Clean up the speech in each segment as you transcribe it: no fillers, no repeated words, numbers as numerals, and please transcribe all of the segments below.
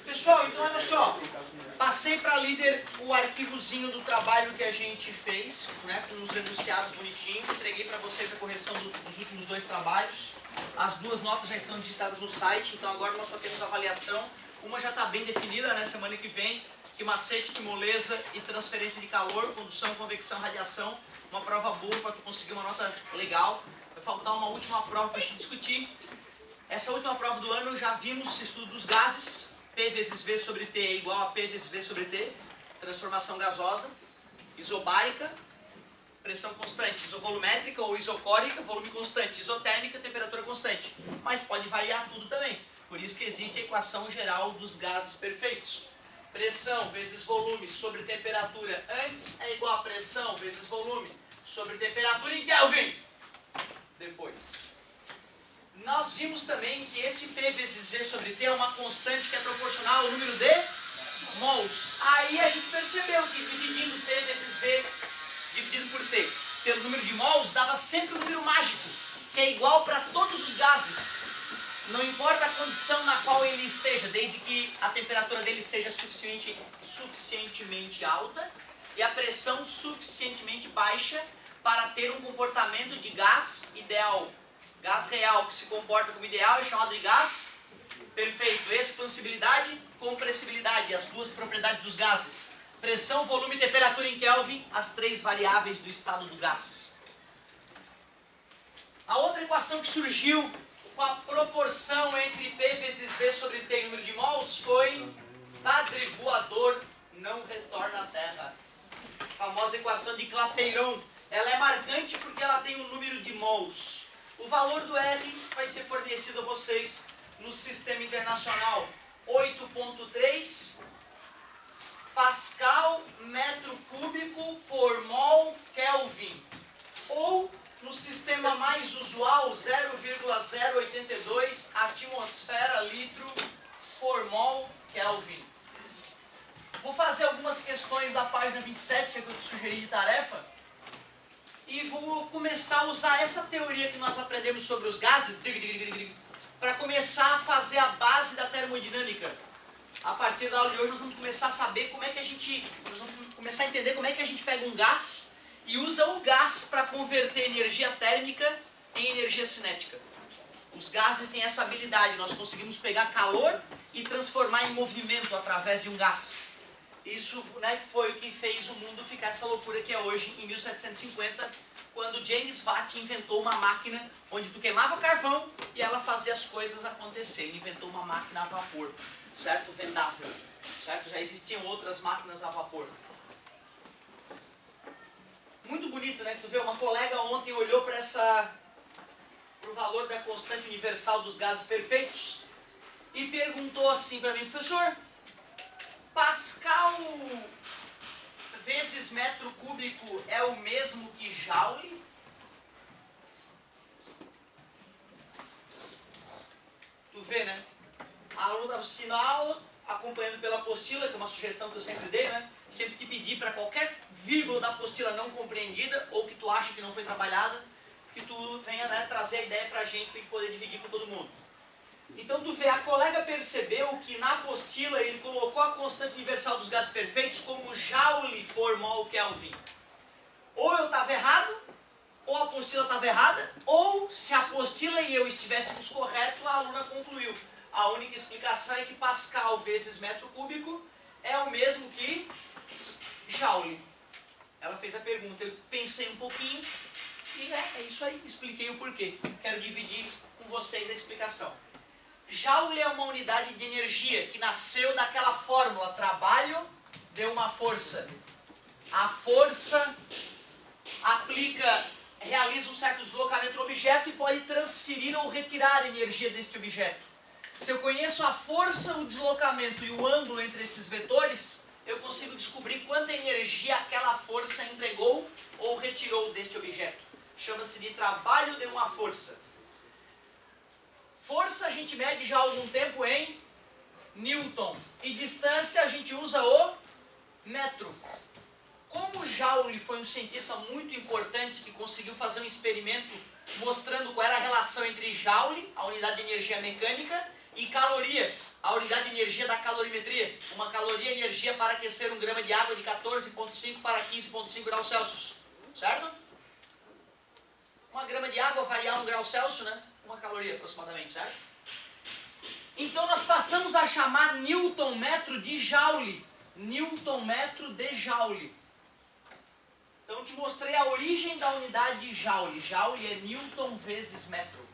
Pessoal, então olha só. Passei para a líder o arquivozinho do trabalho que a gente fez, né, com os enunciados bonitinhos. Entreguei para vocês a correção dos últimos 2 trabalhos. As 2 notas já estão digitadas no site, então agora nós só temos avaliação. Uma já está bem definida, né, semana que vem, que macete, que moleza e transferência de calor, condução, convecção, radiação. Uma prova boa para tu conseguir uma nota legal. Vai faltar uma última prova para a gente discutir. Essa última prova do ano já vimos estudo dos gases. P vezes V sobre T é igual a P vezes V sobre T, transformação gasosa, isobárica, pressão constante, isovolumétrica ou isocórica, volume constante, isotérmica, temperatura constante. Mas pode variar tudo também, por isso que existe a equação geral dos gases perfeitos. Pressão vezes volume sobre temperatura antes é igual a pressão vezes volume sobre temperatura em Kelvin. Depois. Nós vimos também que esse P vezes V sobre T é uma constante que é proporcional ao número de mols. Aí a gente percebeu que dividindo P vezes V dividido por T pelo número de mols dava sempre um número mágico, que é igual para todos os gases. Não importa a condição na qual ele esteja, desde que a temperatura dele seja suficientemente alta e a pressão suficientemente baixa para ter um comportamento de gás ideal. Gás real que se comporta como ideal é chamado de gás perfeito. Expansibilidade, compressibilidade, as 2 propriedades dos gases. Pressão, volume e temperatura em Kelvin, as 3 variáveis do estado do gás. A outra equação que surgiu com a proporção entre P vezes V sobre T em número de mols foi padre voador não retorna à Terra. A famosa equação de Clapeyron. Ela é marcante porque ela tem um número de mols. O valor do R vai ser fornecido a vocês no sistema internacional 8,3 Pascal metro cúbico por mol Kelvin. Ou no sistema mais usual 0,082 atmosfera litro por mol Kelvin. Vou fazer algumas questões da página 27 que eu te sugeri de tarefa. E vou começar a usar essa teoria que nós aprendemos sobre os gases para começar a fazer a base da termodinâmica. A partir da aula de hoje nós vamos começar a saber como é que nós vamos começar a entender como é que a gente pega um gás e usa o gás para converter energia térmica em energia cinética. Os gases têm essa habilidade, nós conseguimos pegar calor e transformar em movimento através de um gás. Isso, né, foi o que fez o mundo ficar essa loucura que é hoje, em 1750, quando James Watt inventou uma máquina onde tu queimava carvão e ela fazia as coisas acontecerem. Ele inventou uma máquina a vapor, certo? Vendável, certo? Já existiam outras máquinas a vapor. Muito bonito, né? Tu vê, uma colega ontem olhou para o valor da constante universal dos gases perfeitos e perguntou assim para mim: professor, Pascal vezes metro cúbico é o mesmo que Joule? Tu vê, né? A aluna estava assistindo a aula, acompanhando pela apostila, que é uma sugestão que eu sempre dei, né? Sempre te pedir para qualquer vírgula da apostila não compreendida, ou que tu acha que não foi trabalhada, que tu venha, né, trazer a ideia para a gente, para a gente poder dividir com todo mundo. Então tu vê, a colega percebeu que na apostila ele colocou a constante universal dos gases perfeitos como Joule por mol Kelvin. Ou eu estava errado, ou a apostila estava errada, ou se a apostila e eu estivéssemos corretos, a aluna concluiu. A única explicação é que Pascal vezes metro cúbico é o mesmo que Joule. Ela fez a pergunta, eu pensei um pouquinho e é isso aí, expliquei o porquê. Quero dividir com vocês a explicação. Joule é uma unidade de energia que nasceu daquela fórmula: trabalho deu uma força. A força realiza um certo deslocamento no objeto e pode transferir ou retirar energia deste objeto. Se eu conheço a força, o deslocamento e o ângulo entre esses vetores, eu consigo descobrir quanta energia aquela força entregou ou retirou deste objeto. Chama-se de trabalho de uma força. Força a gente mede já há algum tempo em Newton. E distância a gente usa o metro. Como Joule foi um cientista muito importante que conseguiu fazer um experimento mostrando qual era a relação entre joule, a unidade de energia mecânica, e caloria, a unidade de energia da calorimetria. Uma caloria é energia para aquecer 1 grama de água de 14,5 para 15,5 graus Celsius. Certo? 1 grama de água variar 1 grau Celsius, né? 1 caloria aproximadamente, certo? Então nós passamos a chamar Newton-metro de joule. Newton-metro de joule. Então eu te mostrei a origem da unidade de joule. Joule é Newton vezes metro.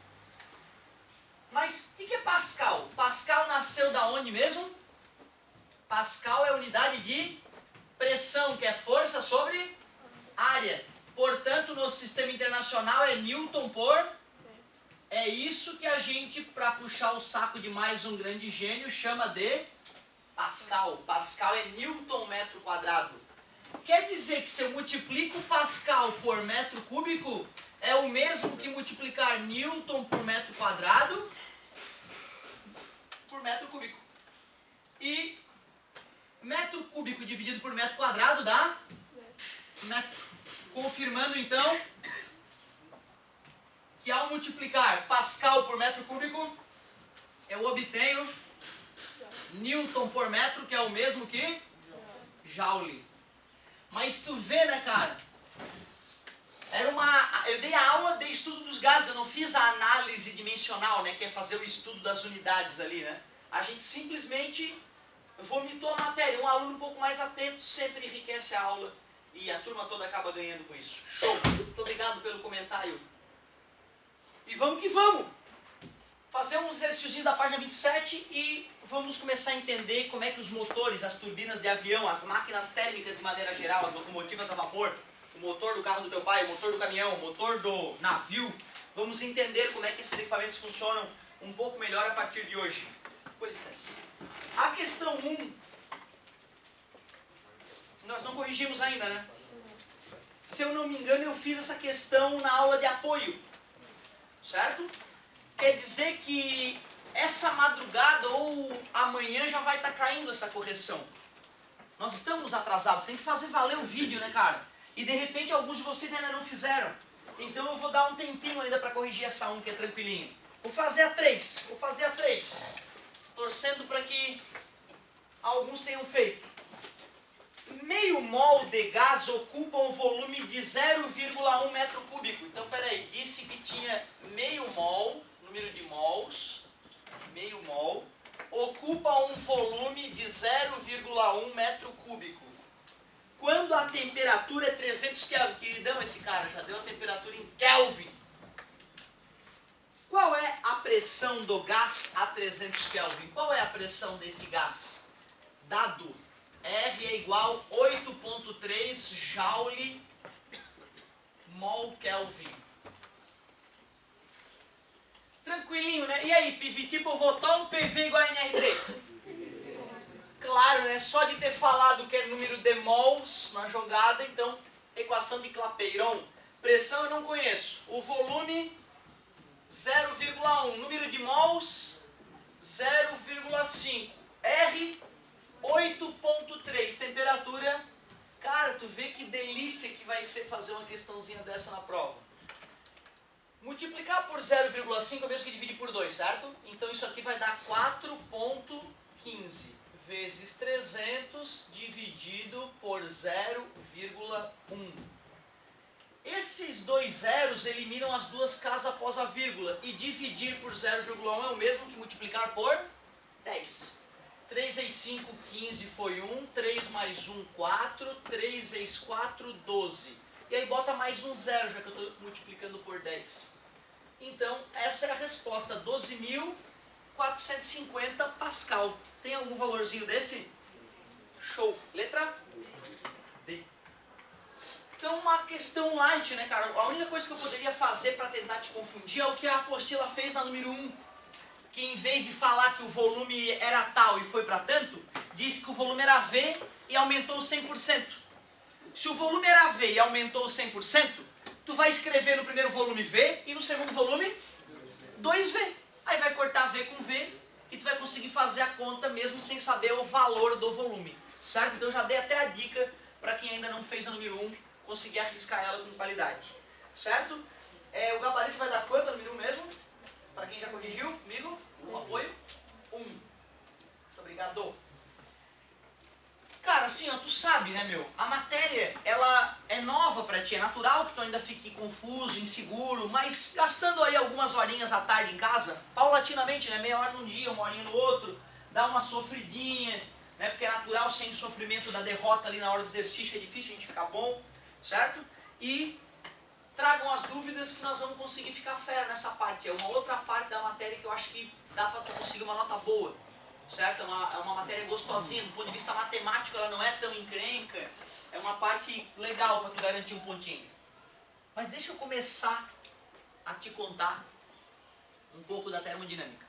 Mas o que é Pascal? Pascal nasceu da onde mesmo? Pascal é a unidade de pressão, que é força sobre área. Portanto, no sistema internacional é Newton por... É isso que a gente, para puxar o saco de mais um grande gênio, chama de Pascal. Pascal é Newton metro quadrado. Quer dizer que se eu multiplico Pascal por metro cúbico, é o mesmo que multiplicar Newton por metro quadrado por metro cúbico. E metro cúbico dividido por metro quadrado dá metro. Confirmando então que ao multiplicar Pascal por metro cúbico, eu obtenho Newton por metro, que é o mesmo que joule. Mas tu vê, né, cara? Eu dei a aula de estudo dos gases, eu não fiz a análise dimensional, né, que é fazer o estudo das unidades ali, né? A gente simplesmente vomitou a matéria. Um aluno um pouco mais atento sempre enriquece a aula e a turma toda acaba ganhando com isso. Show! Muito obrigado pelo comentário. E vamos que vamos! Fazer um exercício da página 27 e vamos começar a entender como é que os motores, as turbinas de avião, as máquinas térmicas de maneira geral, as locomotivas a vapor, o motor do carro do teu pai, o motor do caminhão, o motor do navio, vamos entender como é que esses equipamentos funcionam um pouco melhor a partir de hoje. Com licença. A questão 1, nós não corrigimos ainda, né? Se eu não me engano, eu fiz essa questão na aula de apoio, certo? Quer dizer que essa madrugada ou amanhã já vai estar caindo essa correção. Nós estamos atrasados, tem que fazer valer o vídeo, né, cara? E de repente alguns de vocês ainda não fizeram. Então eu vou dar um tempinho ainda para corrigir essa 1 que é tranquilinha. Vou fazer a 3, torcendo para que alguns tenham feito. Meio mol de gás ocupa um volume de 0,1 metro cúbico. Então, peraí, disse que tinha meio mol, número de mols, meio mol, ocupa um volume de 0,1 metro cúbico. Quando a temperatura é 300 Kelvin, queridão esse cara, já deu a temperatura em Kelvin. Qual é a pressão do gás a 300 Kelvin? Qual é a pressão desse gás? Dado R é igual a 8,3 joule mol Kelvin. Tranquilinho, né? E aí, PV tipo votou ou PV igual a NR3? Claro, né? Só de ter falado que é número de mols na jogada, então, equação de Clapeyron. Pressão eu não conheço. O volume, 0,1. Número de mols, 0,5. R, 8,3. Temperatura, cara, tu vê que delícia que vai ser fazer uma questãozinha dessa na prova. Multiplicar por 0,5 é o mesmo que dividir por 2, certo? Então isso aqui vai dar 4,15 vezes 300 dividido por 0,1. Esses dois zeros eliminam as duas casas após a vírgula. E dividir por 0,1 é o mesmo que multiplicar por 10. 3 vezes 5, 15 foi 1. 3 mais 1, 4. 3 vezes 4, 12. E aí bota mais um zero, já que eu estou multiplicando por 10. Então, essa é a resposta. 12.450 Pascal. Tem algum valorzinho desse? Show. Letra D. Então, uma questão light, né, cara? A única coisa que eu poderia fazer para tentar te confundir é o que a apostila fez na número 1. Que em vez de falar que o volume era tal e foi para tanto, disse que o volume era V e aumentou 100%. Se o volume era V e aumentou 100%, tu vai escrever no primeiro volume V e no segundo volume 2V. Aí vai cortar V com V e tu vai conseguir fazer a conta mesmo sem saber o valor do volume. Certo? Então eu já dei até a dica para quem ainda não fez a número 1 conseguir arriscar ela com qualidade. Certo? O gabarito vai dar quanto no menu mesmo? Para quem já corrigiu comigo, o apoio? 1. Muito obrigado. Cara, assim, ó, tu sabe, né, meu? A matéria, ela é nova pra ti. É natural que tu ainda fique confuso, inseguro, mas gastando aí algumas horinhas à tarde em casa, paulatinamente, né? Meia hora num dia, uma horinha no outro, dá uma sofridinha, né? Porque é natural, sem o sofrimento da derrota ali na hora do exercício, é difícil a gente ficar bom, certo? E tragam as dúvidas que nós vamos conseguir ficar fera nessa parte. É uma outra parte da matéria que eu acho que dá pra tu conseguir uma nota boa. Certo? É uma matéria gostosinha, do ponto de vista matemático ela não é tão encrenca, é uma parte legal para tu garantir um pontinho. Mas deixa eu começar a te contar um pouco da termodinâmica.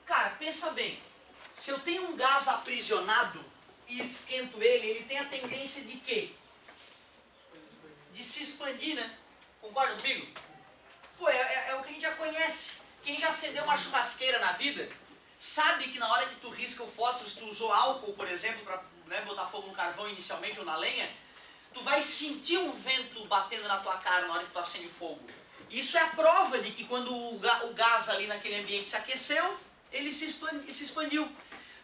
Cara, pensa bem, se eu tenho um gás aprisionado e esquento ele tem a tendência de quê? De se expandir, né? Concorda comigo? Pô, é o que a gente já conhece. Quem já acendeu uma churrasqueira na vida, sabe que na hora que tu risca o fósforo, se tu usou álcool, por exemplo, para, né, botar fogo no carvão inicialmente ou na lenha, tu vai sentir um vento batendo na tua cara na hora que tu acende fogo. Isso é a prova de que quando o gás ali naquele ambiente se aqueceu, ele se expandiu.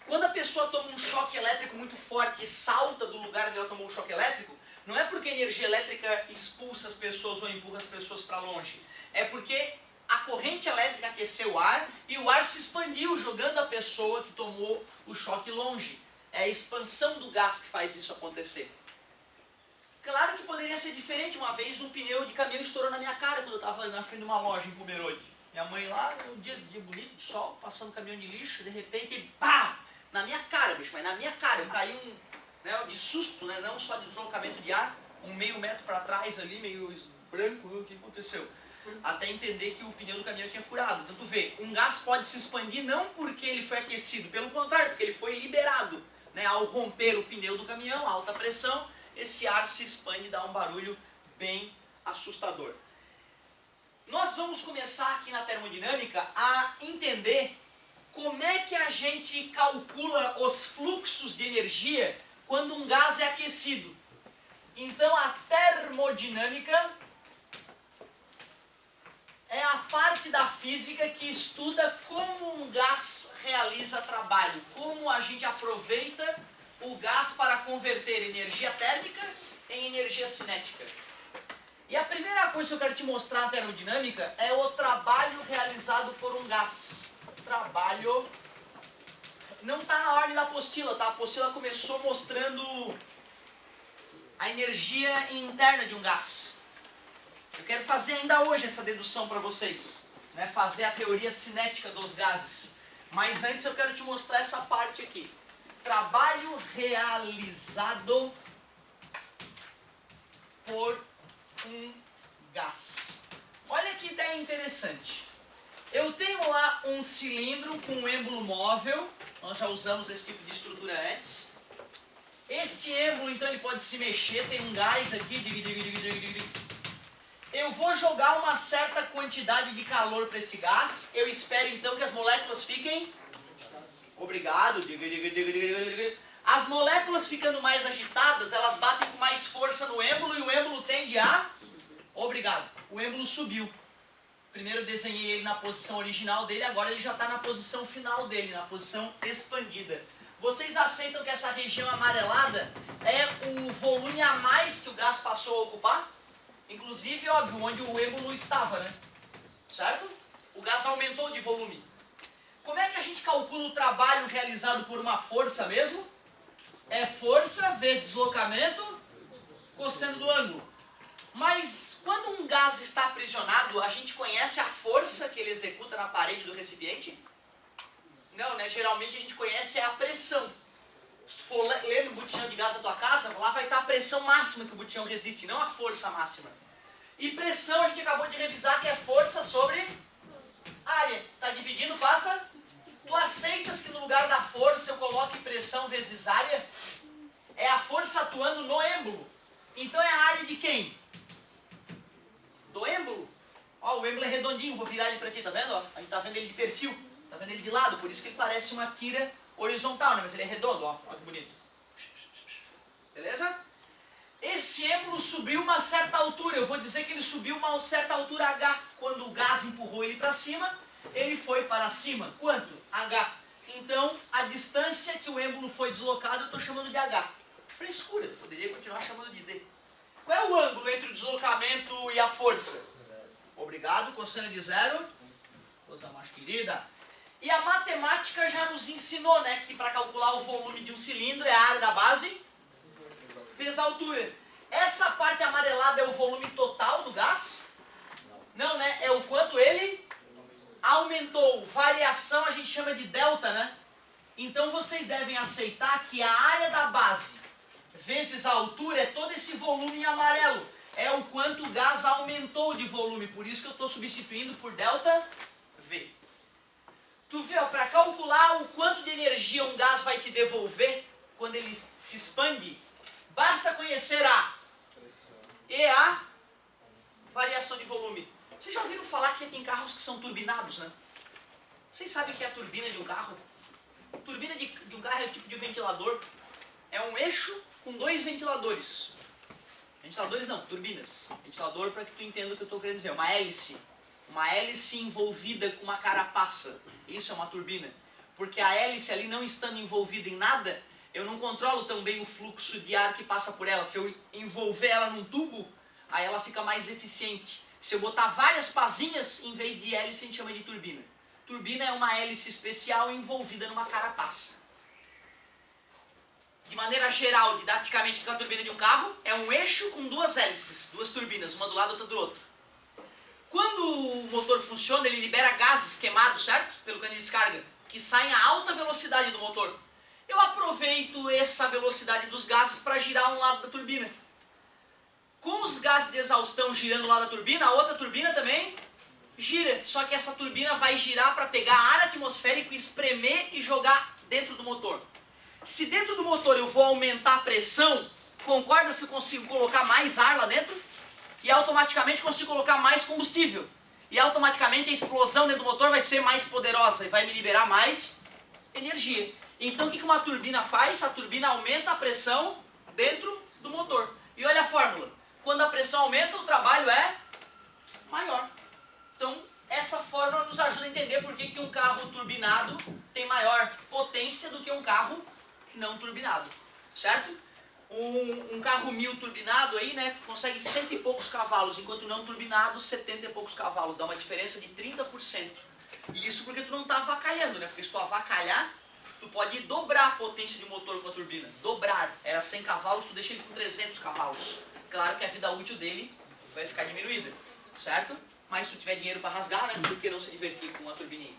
Quando a pessoa toma um choque elétrico muito forte e salta do lugar onde ela tomou o choque elétrico, não é porque a energia elétrica expulsa as pessoas ou empurra as pessoas para longe. É porque a corrente elétrica aqueceu o ar e o ar se expandiu, jogando a pessoa que tomou o choque longe. É a expansão do gás que faz isso acontecer. Claro que poderia ser diferente. Uma vez um pneu de caminhão estourou na minha cara quando eu estava na frente de uma loja em Pomerode. Minha mãe lá, um dia bonito, de sol, passando caminhão de lixo, de repente, pá! Na minha cara, bicho, mas na minha cara. Eu caí de susto, né? Não só de deslocamento de ar, meio metro para trás ali, meio branco, o que aconteceu? Até entender que o pneu do caminhão tinha furado. Então tu vê, um gás pode se expandir não porque ele foi aquecido, pelo contrário, porque ele foi liberado. Né? Ao romper o pneu do caminhão, a alta pressão, esse ar se expande e dá um barulho bem assustador. Nós vamos começar aqui na termodinâmica a entender como é que a gente calcula os fluxos de energia quando um gás é aquecido. Então a termodinâmica é a parte da física que estuda como um gás realiza trabalho, como a gente aproveita o gás para converter energia térmica em energia cinética. E a primeira coisa que eu quero te mostrar na termodinâmica é o trabalho realizado por um gás. Trabalho não está na ordem da apostila, tá? A apostila começou mostrando a energia interna de um gás. Eu quero fazer ainda hoje essa dedução para vocês, né? Fazer a teoria cinética dos gases. Mas antes eu quero te mostrar essa parte aqui. Trabalho realizado por um gás. Olha que ideia interessante. Eu tenho lá um cilindro com um êmbolo móvel. Nós já usamos esse tipo de estrutura antes. Este êmbolo, então, ele pode se mexer. Tem um gás aqui. Eu vou jogar uma certa quantidade de calor para esse gás. Eu espero então que as moléculas fiquem... Obrigado. As moléculas ficando mais agitadas, elas batem com mais força no êmbolo e o êmbolo tende a... Obrigado. O êmbolo subiu. Primeiro eu desenhei ele na posição original dele, agora ele já está na posição final dele, na posição expandida. Vocês aceitam que essa região amarelada é o volume a mais que o gás passou a ocupar? Inclusive, óbvio, onde o êmbolo estava, né? Certo? O gás aumentou de volume. Como é que a gente calcula o trabalho realizado por uma força mesmo? É força vezes deslocamento cosseno do ângulo. Mas quando um gás está aprisionado, a gente conhece a força que ele executa na parede do recipiente? Não, né? Geralmente a gente conhece a pressão. Se tu for ler no botijão de gás da tua casa, lá vai estar a pressão máxima que o botijão resiste, não a força máxima. E pressão a gente acabou de revisar que é força sobre área. Tá dividindo, passa? Tu aceitas que no lugar da força eu coloque pressão vezes área? É a força atuando no êmbolo. Então é a área de quem? Do êmbolo. Ó, o êmbolo é redondinho, vou virar ele para aqui, tá vendo? Ó, a gente tá vendo ele de perfil, tá vendo ele de lado, por isso que ele parece uma tira horizontal, né? Mas ele é redondo, ó, olha que bonito. Beleza? esse êmbolo subiu uma certa altura, eu vou dizer que ele subiu uma certa altura H. Quando o gás empurrou ele para cima, ele foi para cima. Quanto? H. Então, a distância que o êmbolo foi deslocado, eu estou chamando de H. Frescura, eu poderia continuar chamando de D. Qual é o ângulo entre o deslocamento e a força? Obrigado, cosseno de zero. Coisa mais querida. E a matemática já nos ensinou, né, que para calcular o volume de um cilindro é a área da base vezes a altura. Essa parte amarelada é o volume total do gás? Não, né? É o quanto ele aumentou. Variação a gente chama de delta, né? Então vocês devem aceitar que a área da base vezes a altura é todo esse volume em amarelo. É o quanto o gás aumentou de volume. Por isso que eu estou substituindo por delta V. Tu vê, para calcular o quanto de energia um gás vai te devolver quando ele se expande, basta conhecer a e a variação de volume. Vocês já ouviram falar que tem carros que são turbinados, né? Vocês sabem o que é a turbina de um carro? A turbina de um carro é o tipo de ventilador. É um eixo com dois ventiladores. Ventiladores não, turbinas. Ventilador, para que tu entenda o que eu estou querendo dizer. Uma hélice. Uma hélice envolvida com uma carapaça. Isso é uma turbina. Porque a hélice ali não estando envolvida em nada, eu não controlo tão bem o fluxo de ar que passa por ela. Se eu envolver ela num tubo, aí ela fica mais eficiente. Se eu botar várias pazinhas, em vez de hélice, a gente chama de turbina. Turbina é uma hélice especial envolvida numa carapaça. De maneira geral, didaticamente, o que é a turbina de um carro? É um eixo com duas hélices, duas turbinas, uma do lado e outra do outro. Quando o motor funciona, ele libera gases queimados, certo? Pelo cano de descarga, que saem a alta velocidade do motor. Eu aproveito essa velocidade dos gases para girar um lado da turbina. Com os gases de exaustão girando lá da turbina, a outra turbina também gira. Só que essa turbina vai girar para pegar ar atmosférico, espremer e jogar dentro do motor. Se dentro do motor eu vou aumentar a pressão, concorda se eu consigo colocar mais ar lá dentro? E automaticamente consigo colocar mais combustível. E automaticamente a explosão dentro do motor vai ser mais poderosa e vai me liberar mais energia. Então o que uma turbina faz? A turbina aumenta a pressão dentro do motor. E olha a fórmula. Quando a pressão aumenta, o trabalho é maior. Então, essa fórmula nos ajuda a entender por que um carro turbinado tem maior potência do que um carro não turbinado. Certo? Um carro 1000 turbinado aí, né, consegue 100 e poucos cavalos, enquanto não turbinado, 70 e poucos cavalos. Dá uma diferença de 30%. E isso porque tu não está avacalhando, né? Porque se tu avacalhar, tu pode dobrar a potência de um motor com a turbina. Dobrar. Era 100 cavalos, tu deixa ele com 300 cavalos. Claro que a vida útil dele vai ficar diminuída, certo? Mas se tu tiver dinheiro para rasgar, né, por que não se divertir com uma turbininha?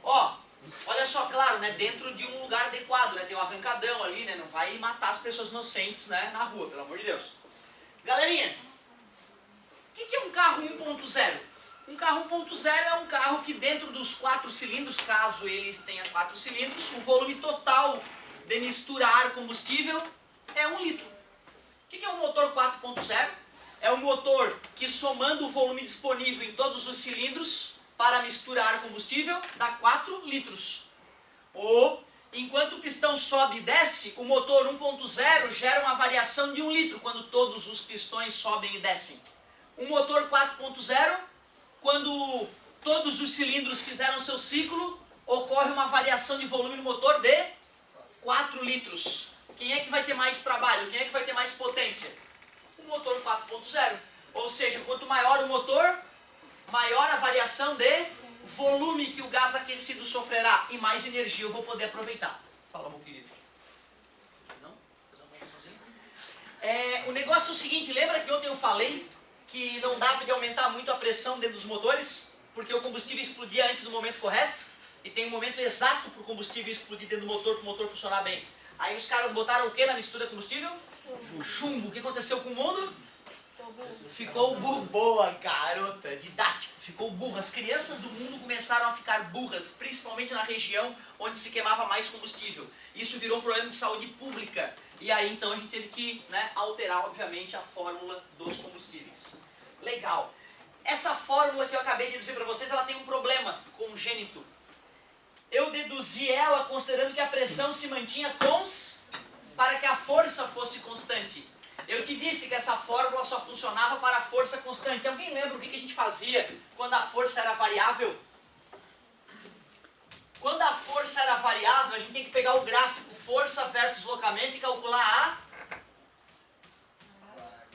Ó, olha só, claro, né, dentro de um lugar adequado, né, tem um arrancadão ali, né, não vai matar as pessoas inocentes, né, na rua, pelo amor de Deus. Galerinha, o que é um carro 1.0? Um carro 1.0 é um carro que dentro dos 4 cilindros, caso ele tenha 4 cilindros, o volume total de misturar ar combustível é 1 litro. O que é um motor 4.0? É um motor que, somando o volume disponível em todos os cilindros para misturar combustível, dá 4 litros. Ou, enquanto o pistão sobe e desce, o motor 1.0 gera uma variação de 1 litro, quando todos os pistões sobem e descem. Um motor 4.0, quando todos os cilindros fizeram seu ciclo, ocorre uma variação de volume no motor de 4 litros. Quem é que vai ter mais trabalho? Quem é que vai ter mais potência? O motor 4.0. Ou seja, quanto maior o motor, maior a variação de volume que o gás aquecido sofrerá e mais energia eu vou poder aproveitar. Fala, meu querido. Não? Fazer uma conversaçãozinha? O negócio é o seguinte, lembra que ontem eu falei que não dava de aumentar muito a pressão dentro dos motores, porque o combustível explodia antes do momento correto, e tem um momento exato para o combustível explodir dentro do motor, para o motor funcionar bem. Aí os caras botaram o que na mistura de combustível? Chumbo. O que aconteceu com o mundo? Ficou burro. Boa, garota. Didático. Ficou burro. As crianças do mundo começaram a ficar burras, principalmente na região onde se queimava mais combustível. Isso virou um problema de saúde pública. E aí então a gente teve que, né, alterar, obviamente, a fórmula dos combustíveis. Legal. Essa fórmula que eu acabei de dizer para vocês, ela tem um problema congênito. Eu deduzi ela considerando que a pressão se mantinha para que a força fosse constante. Eu te disse que essa fórmula só funcionava para a força constante. Alguém lembra o que a gente fazia quando a força era variável? Quando a força era variável, a gente tem que pegar o gráfico força versus deslocamento e calcular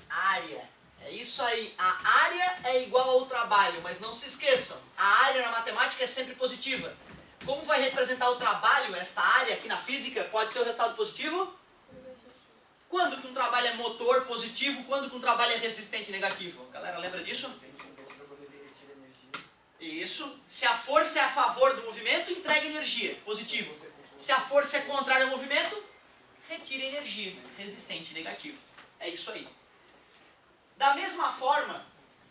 a área. É isso aí. A área é igual ao trabalho, mas não se esqueçam, a área na matemática é sempre positiva. Como vai representar o trabalho, esta área aqui na física, pode ser o resultado positivo? Quando que um trabalho é motor positivo, quando que um trabalho é resistente negativo? Galera, lembra disso? Isso. Se a força é a favor do movimento, entrega energia, positivo. Se a força é contrária ao movimento, retira energia, resistente, negativo. É isso aí. Da mesma forma,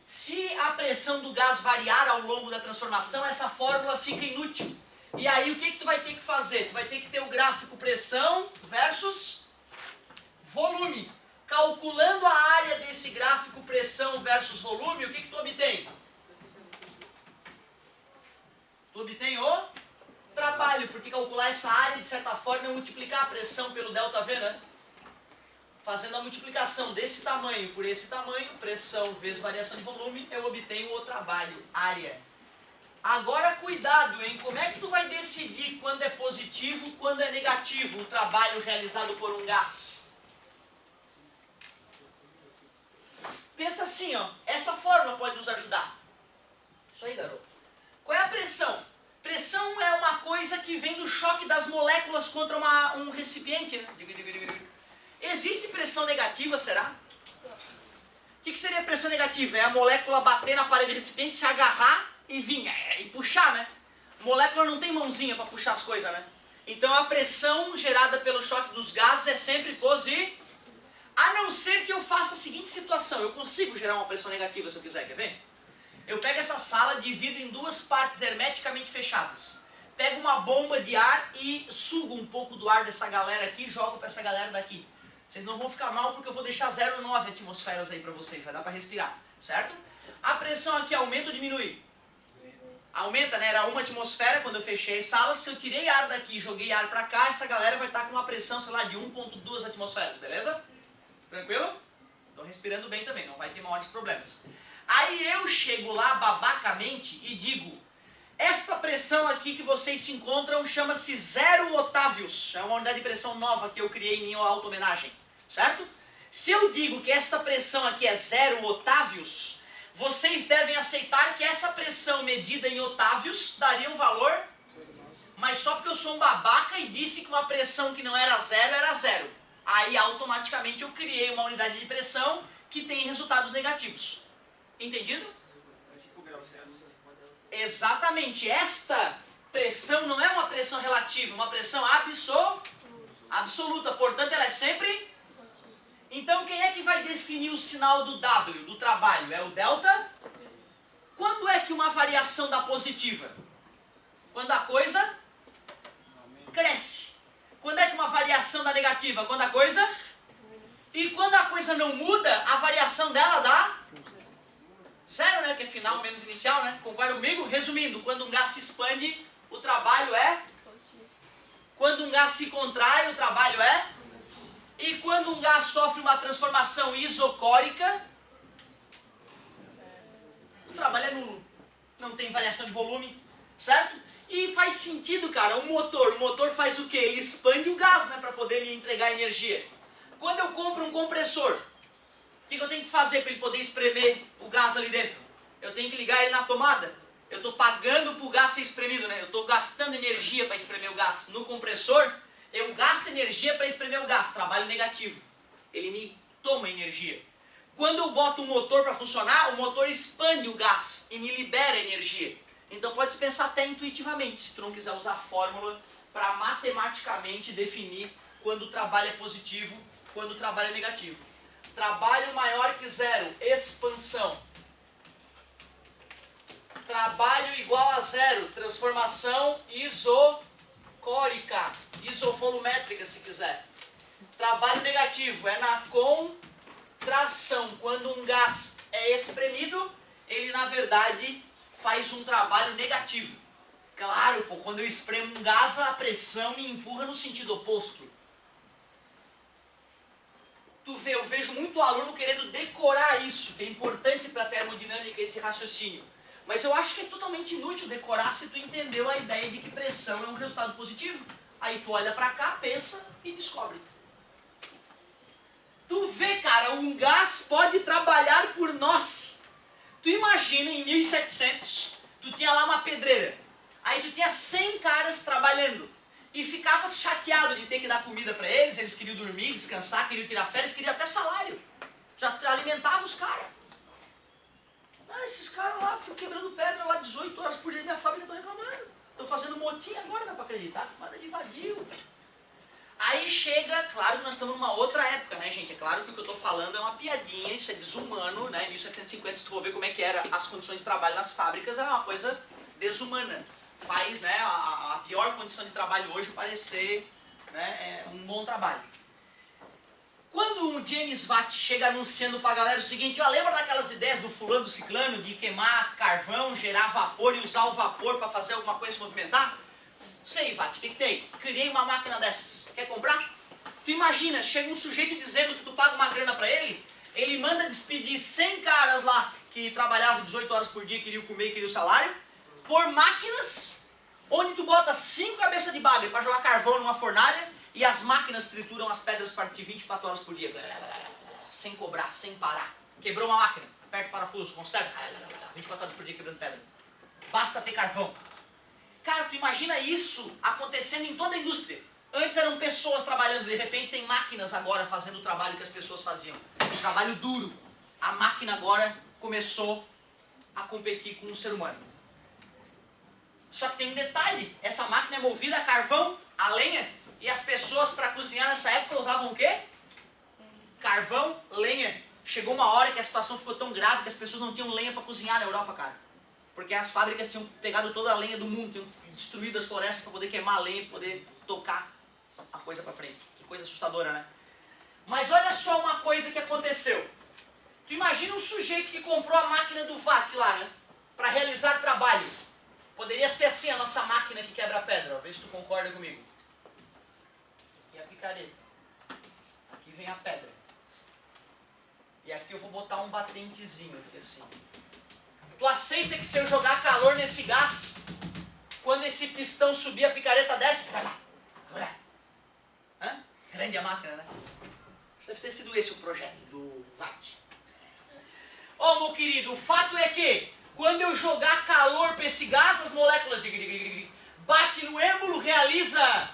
se a pressão do gás variar ao longo da transformação, essa fórmula fica inútil. E aí o que tu vai ter que fazer? Tu vai ter que ter o gráfico pressão versus volume. Calculando a área desse gráfico pressão versus volume, o que tu obtém? Tu obtém o trabalho, porque calcular essa área, de certa forma, é multiplicar a pressão pelo ΔV, né? Fazendo a multiplicação desse tamanho por esse tamanho, pressão vezes variação de volume, eu obtenho o trabalho, área. Agora, cuidado, hein? Como é que tu vai decidir quando é positivo, quando é negativo o trabalho realizado por um gás? Pensa assim, ó. Essa fórmula pode nos ajudar. Isso aí, garoto. Qual é a pressão? Pressão é uma coisa que vem do choque das moléculas contra um recipiente, né? Existe pressão negativa, será? O que seria pressão negativa? É a molécula bater na parede do recipiente, se agarrar e vir, e puxar, né? A molécula não tem mãozinha para puxar as coisas, né? Então a pressão gerada pelo choque dos gases é sempre positiva. A não ser que eu faça a seguinte situação, eu consigo gerar uma pressão negativa se eu quiser, quer ver? Eu pego essa sala, divido em duas partes hermeticamente fechadas. Pego uma bomba de ar e sugo um pouco do ar dessa galera aqui e jogo para essa galera daqui. Vocês não vão ficar mal porque eu vou deixar 0,9 atmosferas aí para vocês, vai dar para respirar, certo? A pressão aqui aumenta ou diminui? Aumenta, né? Era 1 atmosfera quando eu fechei as salas. Se eu tirei ar daqui e joguei ar para cá, essa galera vai estar com uma pressão, sei lá, de 1,2 atmosferas, beleza? Tranquilo? Estou respirando bem também, não vai ter maiores problemas. Aí eu chego lá babacamente e digo, esta pressão aqui que vocês se encontram chama-se 0 otávios. É uma unidade de pressão nova que eu criei em minha auto-homenagem, certo? Se eu digo que esta pressão aqui é 0 otávios, vocês devem aceitar que essa pressão medida em otávios daria um valor, mas só porque eu sou um babaca e disse que uma pressão que não era 0 era 0. Aí automaticamente eu criei uma unidade de pressão que tem resultados negativos. Entendido? Exatamente. Esta pressão não é uma pressão relativa, uma pressão absoluta. Portanto, ela é sempre... Então, quem é que vai definir o sinal do W, do trabalho? É o delta? Quando é que uma variação dá positiva? Quando a coisa cresce. Quando é que uma variação dá negativa? Quando a coisa... E quando a coisa não muda, a variação dela dá... 0, né? Que é final menos inicial, né? Concorda comigo? Resumindo, quando um gás se expande, o trabalho é... Quando um gás se contrai, o trabalho é... E quando um gás sofre uma transformação isocórica, o trabalho é nulo. Não tem variação de volume, certo? E faz sentido, cara. O motor faz o quê? Ele expande o gás, né? Para poder me entregar energia. Quando eu compro um compressor, o que eu tenho que fazer para ele poder espremer o gás ali dentro? Eu tenho que ligar ele na tomada. Eu estou pagando para o gás ser espremido, né? Eu estou gastando energia para espremer o gás. No compressor, eu gasto energia para espremer o gás. Trabalho negativo. Ele me toma energia. Quando eu boto o motor para funcionar, o motor expande o gás e me libera energia. Então pode se pensar até intuitivamente, se tu não quiser usar fórmula para matematicamente definir quando o trabalho é positivo, quando o trabalho é negativo. Trabalho maior que 0, expansão. Trabalho igual a 0, transformação isocórica, isofolumétrica se quiser. Trabalho negativo é na contração. Quando um gás é espremido, ele na verdade faz um trabalho negativo. Claro, pô, quando eu espremo um gás, a pressão me empurra no sentido oposto. eu vejo muito aluno querendo decorar isso, que é importante para a termodinâmica esse raciocínio. Mas eu acho que é totalmente inútil decorar se tu entendeu a ideia de que pressão é um resultado positivo. Aí tu olha para cá, pensa e descobre. Tu vê, cara, um gás pode trabalhar por nós. Tu imagina, em 1700, tu tinha lá uma pedreira. Aí tu tinha 100 caras trabalhando. E ficava chateado de ter que dar comida para eles, eles queriam dormir, descansar, queriam tirar férias, queriam até salário. Já alimentava os caras. Ah, esses caras lá, quebrando pedra lá 18 horas por dia na minha fábrica, estão reclamando. Estão fazendo motim agora, dá para acreditar? Nada de vadio. Aí chega, claro que nós estamos numa outra época, né, gente? É claro que o que eu estou falando é uma piadinha, isso é desumano, né? Em 1750, se tu for ver como é que eram as condições de trabalho nas fábricas, é uma coisa desumana. Faz, né, a pior condição de trabalho hoje parecer, né, um bom trabalho. Quando o James Watt chega anunciando para a galera o seguinte, ó, lembra daquelas ideias do fulano, do ciclano, de queimar carvão, gerar vapor e usar o vapor para fazer alguma coisa se movimentar? Sei, Watt, o que tem? Criei uma máquina dessas. Quer comprar? Tu imagina, chega um sujeito dizendo que tu paga uma grana para ele manda despedir 100 caras lá que trabalhavam 18 horas por dia, queriam comer e queriam salário, por máquinas onde tu bota 5 cabeças de bagre para jogar carvão numa fornalha e as máquinas trituram as pedras a partir de 24 horas por dia. Sem cobrar, sem parar. Quebrou uma máquina, aperta o parafuso, conserta. 24 horas por dia quebrando pedra. Basta ter carvão. Cara, tu imagina isso acontecendo em toda a indústria. Antes eram pessoas trabalhando, de repente tem máquinas agora fazendo o trabalho que as pessoas faziam. Um trabalho duro. A máquina agora começou a competir com o ser humano. Só que tem um detalhe, essa máquina é movida a carvão, a lenha, e as pessoas para cozinhar nessa época usavam o quê? Carvão, lenha. Chegou uma hora que a situação ficou tão grave que as pessoas não tinham lenha para cozinhar na Europa, cara. Porque as fábricas tinham pegado toda a lenha do mundo, tinham destruído as florestas para poder queimar a lenha e poder tocar a coisa para frente. Que coisa assustadora, né? Mas olha só uma coisa que aconteceu. Tu imagina um sujeito que comprou a máquina do Watt lá, né? Para realizar trabalho. Poderia ser assim a nossa máquina que quebra pedra, ó. Vê se tu concorda comigo. E a picareta. Aqui vem a pedra. E aqui eu vou botar um batentezinho aqui assim. Tu aceita que se eu jogar calor nesse gás, quando esse pistão subir, a picareta desce? Vai lá. Vai lá. Hã? Grande a máquina, né? Deve ter sido esse o projeto do Watt. Ó, meu querido, o fato é que quando eu jogar calor para esse gás, as moléculas bate no êmbolo, realiza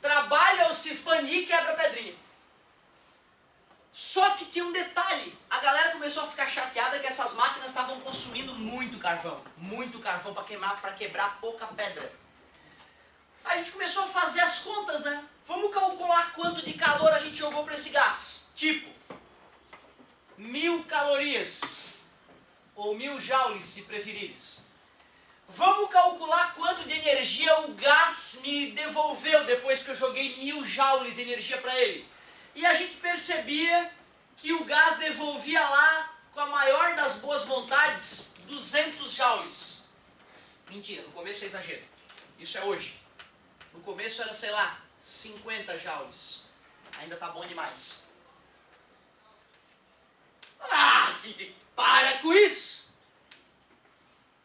trabalho ao se expandir e quebra a pedrinha. Só que tinha um detalhe, a galera começou a ficar chateada que essas máquinas estavam consumindo muito carvão para quebrar pouca pedra. A gente começou a fazer as contas, né? Vamos calcular quanto de calor a gente jogou para esse gás. Tipo, 1000 calorias, ou 1000 joules, se preferires. Vamos calcular quanto de energia o gás me devolveu depois que eu joguei 1000 joules de energia para ele. E a gente percebia que o gás devolvia lá, com a maior das boas vontades, 200 joules. Mentira, no começo é exagero. Isso é hoje. No começo era, sei lá, 50 joules. Ainda tá bom demais. Ah, para com isso!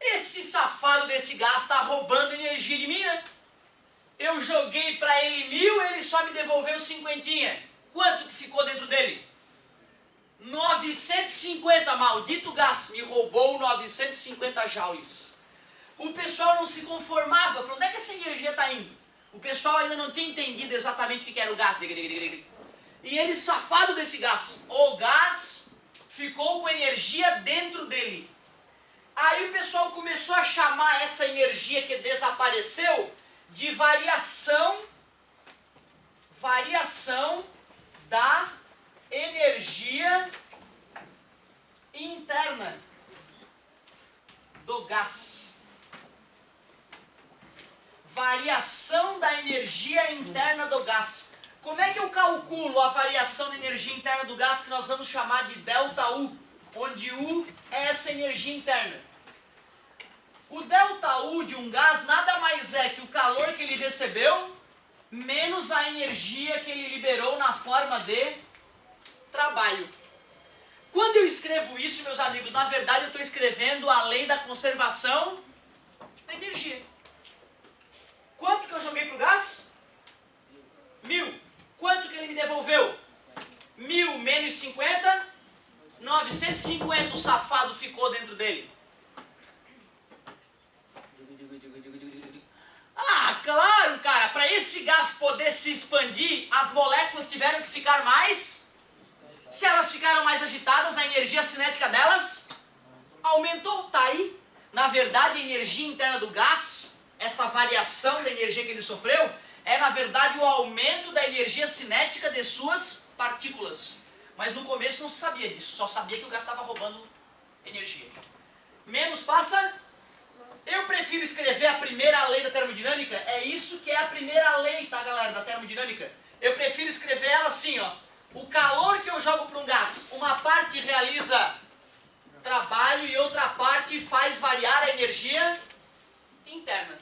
Esse safado desse gás tá roubando energia de mim, né? Eu joguei para ele 1000, ele só me devolveu 50. Quanto que ficou dentro dele? 950, maldito gás, me roubou 950 joules. O pessoal não se conformava, para onde é que essa energia está indo? O pessoal ainda não tinha entendido exatamente o que era o gás. E ele, safado desse gás, o gás ficou com energia dentro dele. Aí o pessoal começou a chamar essa energia que desapareceu de variação da energia interna do gás. Variação da energia interna do gás. Como é que eu calculo a variação da energia interna do gás que nós vamos chamar de ΔU, onde U é essa energia interna? O ΔU de um gás nada mais é que o calor que ele recebeu menos a energia que ele liberou na forma de trabalho. Quando eu escrevo isso, meus amigos, na verdade eu estou escrevendo a lei da conservação da energia. Quanto que eu joguei pro gás? 1000. Quanto que ele me devolveu? 1000 menos 50, 950 o safado ficou dentro dele. Ah, claro, cara, para esse gás poder se expandir, as moléculas tiveram que ficar mais. Se elas ficaram mais agitadas, a energia cinética delas aumentou, tá aí. Na verdade, a energia interna do gás, esta variação da energia que ele sofreu, é na verdade o aumento da energia cinética de suas partículas. Mas no começo não se sabia disso, só sabia que o gás estava roubando energia. Menos passa... Eu prefiro escrever a primeira lei da termodinâmica, é isso que é a primeira lei, tá galera, da termodinâmica. Eu prefiro escrever ela assim, ó. O calor que eu jogo para um gás, uma parte realiza trabalho e outra parte faz variar a energia interna.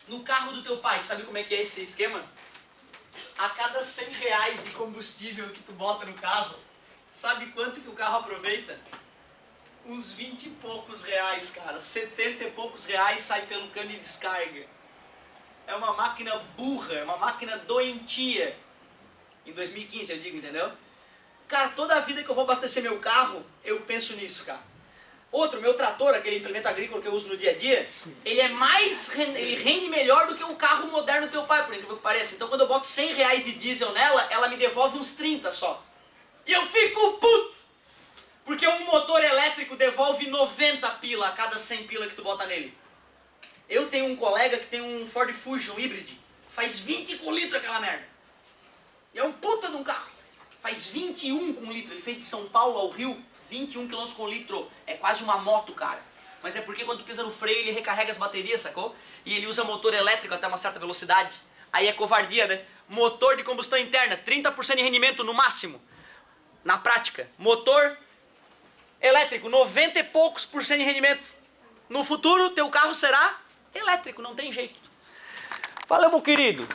No carro do teu pai, sabe como é que é esse esquema? A cada 100 reais de combustível que tu bota no carro, sabe quanto que o carro aproveita? Uns 20 e poucos reais, cara. 70 e poucos reais sai pelo cano de descarga. É uma máquina burra, é uma máquina doentia. Em 2015 eu digo, entendeu? Cara, toda a vida que eu vou abastecer meu carro, eu penso nisso, cara. Outro, meu trator, aquele implemento agrícola que eu uso no dia a dia, ele rende melhor do que o carro moderno do teu pai, por incrível que pareça. Então quando eu boto 100 reais de diesel nela, ela me devolve uns 30 só. E eu fico puto! Porque um motor elétrico devolve 90 pila a cada 100 pila que tu bota nele. Eu tenho um colega que tem um Ford Fusion Hybrid. Faz 20 com litro aquela merda. E é um puta de um carro. Faz 21 com litro. Ele fez de São Paulo ao Rio 21 km com litro. É quase uma moto, cara. Mas é porque quando tu pisa no freio ele recarrega as baterias, sacou? E ele usa motor elétrico até uma certa velocidade. Aí é covardia, né? Motor de combustão interna, 30% de rendimento no máximo. Na prática. Motor elétrico, 90 e poucos por cento de rendimento. No futuro, teu carro será elétrico, não tem jeito. Valeu, meu querido.